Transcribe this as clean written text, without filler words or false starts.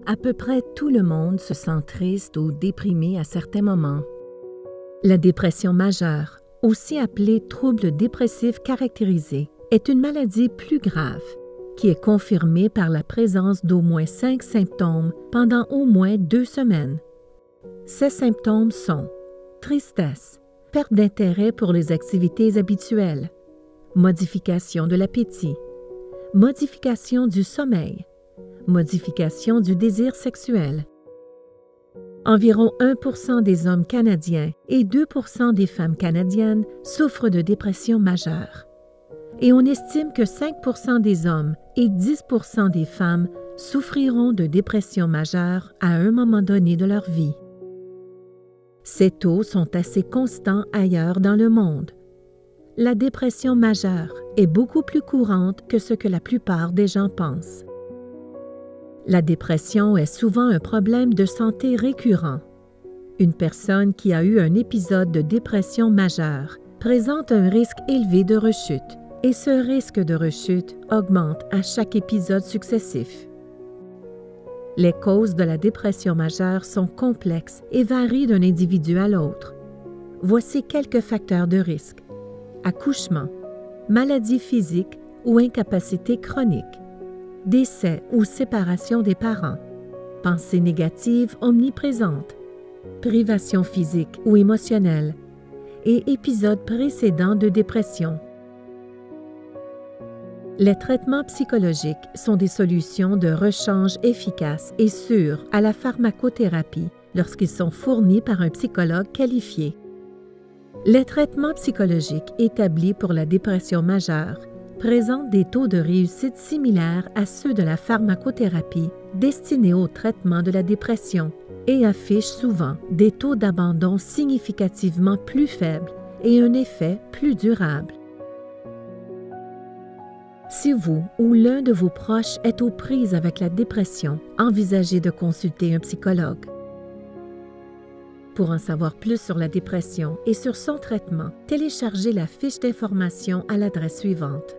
À peu près tout le monde se sent triste ou déprimé à certains moments. La dépression majeure, aussi appelée trouble dépressif caractérisé, est une maladie plus grave qui est confirmée par la présence d'au moins 5 symptômes pendant au moins 2 semaines. Ces symptômes sont tristesse, perte d'intérêt pour les activités habituelles, modification de l'appétit, modification du sommeil, modification du désir sexuel. Environ 1% des hommes canadiens et 2% des femmes canadiennes souffrent de dépression majeure. Et on estime que 5% des hommes et 10% des femmes souffriront de dépression majeure à un moment donné de leur vie. Ces taux sont assez constants ailleurs dans le monde. La dépression majeure est beaucoup plus courante que ce que la plupart des gens pensent. La dépression est souvent un problème de santé récurrent. Une personne qui a eu un épisode de dépression majeure présente un risque élevé de rechute, et ce risque de rechute augmente à chaque épisode successif. Les causes de la dépression majeure sont complexes et varient d'un individu à l'autre. Voici quelques facteurs de risque: accouchement, maladie physique ou incapacité chronique, décès ou séparation des parents, pensées négatives omniprésentes, privation physique ou émotionnelle et épisodes précédents de dépression. Les traitements psychologiques sont des solutions de rechange efficaces et sûres à la pharmacothérapie lorsqu'ils sont fournis par un psychologue qualifié. Les traitements psychologiques établis pour la dépression majeure présentent des taux de réussite similaires à ceux de la pharmacothérapie destinée au traitement de la dépression et affichent souvent des taux d'abandon significativement plus faibles et un effet plus durable. Si vous ou l'un de vos proches est aux prises avec la dépression, envisagez de consulter un psychologue. Pour en savoir plus sur la dépression et sur son traitement, téléchargez la fiche d'information à l'adresse suivante.